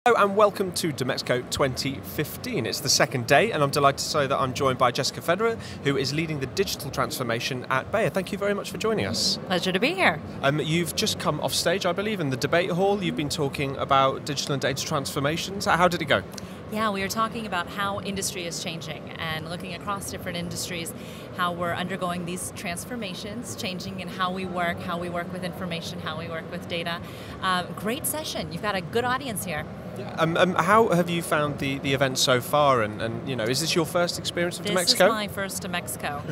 Hello and welcome to DMEXCO 2015. It's the second day and I'm delighted to say that I'm joined by Jessica Federer, who is leading the digital transformation at Bayer. Thank you very much for joining us. Pleasure to be here. You've just come off stage, I believe, in the debate hall. You've been talking about digital and data transformations. How did it go? Yeah, we were talking about how industry is changing and looking across different industries, how we're undergoing these transformations, changing in how we work with information, how we work with data. Great session. You've got a good audience here. How have you found the event so far? And you know, is this your first experience of DMEXCO? This is my first DMEXCO.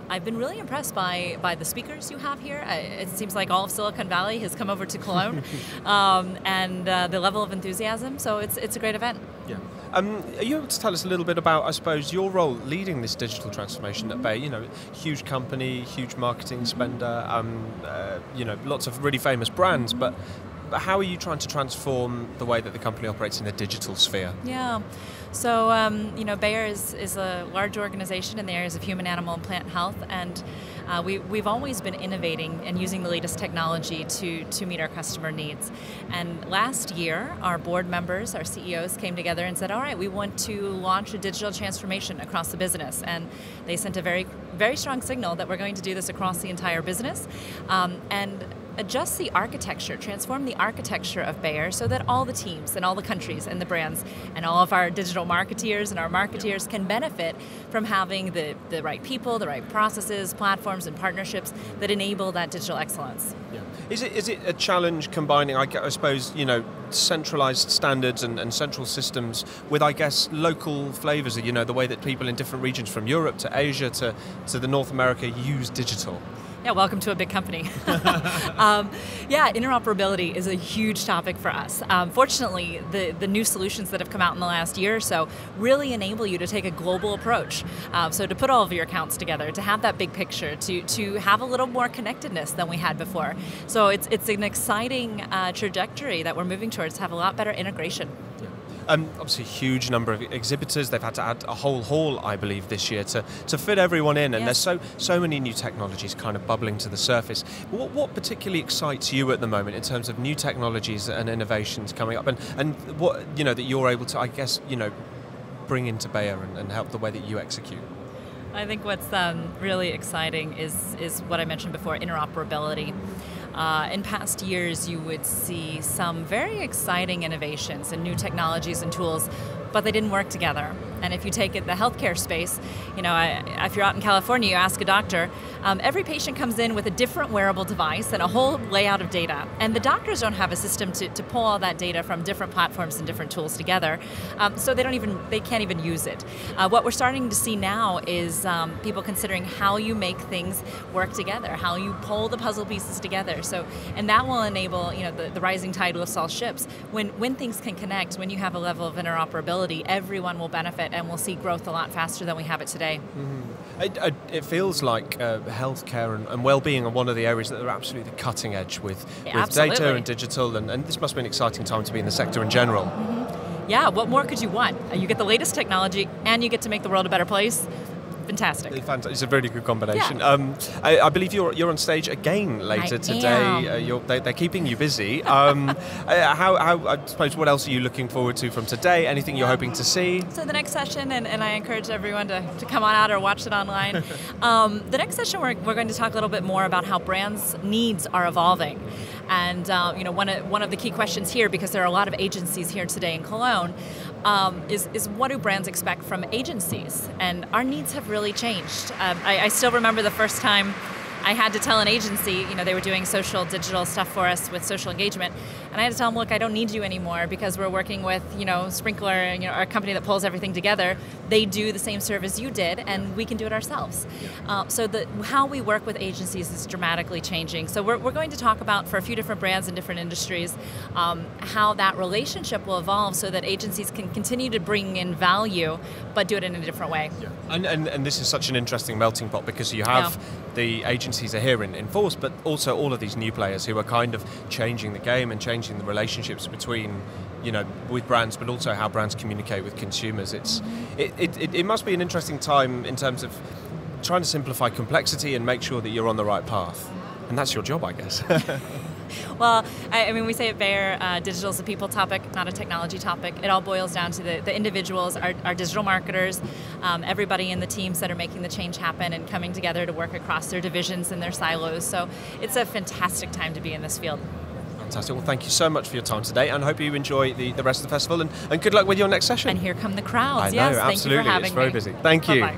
I've been really impressed by the speakers you have here. It seems like all of Silicon Valley has come over to Cologne, and the level of enthusiasm. So it's a great event. Yeah. Are you able to tell us a little bit about, I suppose, your role leading this digital transformation at Bayer? You know, huge company, huge marketing spender, you know, lots of really famous brands, but how are you trying to transform the way that the company operates in the digital sphere? Yeah, so you know, Bayer is a large organization in the areas of human, animal, and plant health, and we've always been innovating and using the latest technology to meet our customer needs. And last year, our board members, our CEOs, came together and said, all right, we want to launch a digital transformation across the business. And they sent a very, very strong signal that we're going to do this across the entire business. And adjust the architecture, transform the architecture of Bayer so that all the teams and all the countries and the brands and all of our digital marketeers and our marketeers can benefit from having the right people, the right processes, platforms and partnerships that enable that digital excellence. Yeah. Is it a challenge combining, I suppose, you know, centralized standards and central systems with, I guess, local flavors, you know, the way that people in different regions from Europe to Asia to the North America use digital? Yeah, welcome to a big company. Yeah, interoperability is a huge topic for us. Fortunately, the new solutions that have come out in the last year or so really enable you to take a global approach. So to put all of your accounts together, to have that big picture, to have a little more connectedness than we had before. So it's an exciting trajectory that we're moving towards, to have a lot better integration. Yeah. Obviously, a huge number of exhibitors. They've had to add a whole hall, I believe, this year to fit everyone in. And yes, there's so many new technologies kind of bubbling to the surface. What particularly excites you at the moment in terms of new technologies and innovations coming up, and what, you know, that you're able to, I guess, you know, bring into Bayer and help the way that you execute? I think what's really exciting is what I mentioned before, interoperability. In past years, you would see some very exciting innovations and new technologies and tools, but they didn't work together. And if you take it the healthcare space, you know, if you're out in California, you ask a doctor, every patient comes in with a different wearable device and a whole layout of data. And the doctors don't have a system to pull all that data from different platforms and different tools together, so they can't even use it. What we're starting to see now is people considering how you make things work together, how you pull the puzzle pieces together. So, and that will enable, you know, the rising tide lifts all ships. When things can connect, when you have a level of interoperability, everyone will benefit, and we'll see growth a lot faster than we have it today. Mm-hmm. It feels like healthcare and well-being are one of the areas that are absolutely cutting edge with data and digital, and this must be an exciting time to be in the sector in general. Mm-hmm. Yeah, what more could you want? You get the latest technology and you get to make the world a better place. Fantastic. It's a really good combination. Yeah. I believe you're on stage again later today. They're keeping you busy. I suppose, what else are you looking forward to from today? Anything you're hoping to see? So the next session, and I encourage everyone to come on out or watch it online. The next session, we're going to talk a little bit more about how brands' needs are evolving. And you know, one of the key questions here, because there are a lot of agencies here today in Cologne, is what do brands expect from agencies? And our needs have really changed. I still remember the first time I had to tell an agency, you know, they were doing social, digital stuff for us with social engagement, and I had to tell them, look, I don't need you anymore because we're working with, you know, Sprinkler, you know, our company that pulls everything together. They do the same service you did, and we can do it ourselves. So how we work with agencies is dramatically changing. So we're going to talk about, for a few different brands and different industries, how that relationship will evolve so that agencies can continue to bring in value, but do it in a different way. Yeah. And this is such an interesting melting pot, because you have the agencies are here in force, but also all of these new players who are kind of changing the game and changing the relationships between, you know, with brands, but also how brands communicate with consumers. It must be an interesting time in terms of trying to simplify complexity and make sure that you're on the right path. And that's your job, I guess. Well, I mean, we say at Bayer, digital is a people topic, not a technology topic. It all boils down to the individuals, our digital marketers, everybody in the teams that are making the change happen and coming together to work across their divisions and their silos. So it's a fantastic time to be in this field. Fantastic. Well, thank you so much for your time today, and hope you enjoy the rest of the festival, and good luck with your next session. And here come the crowds. I know, yes, absolutely. Thank you for having it's very me. busy. Thank you. Bye-bye.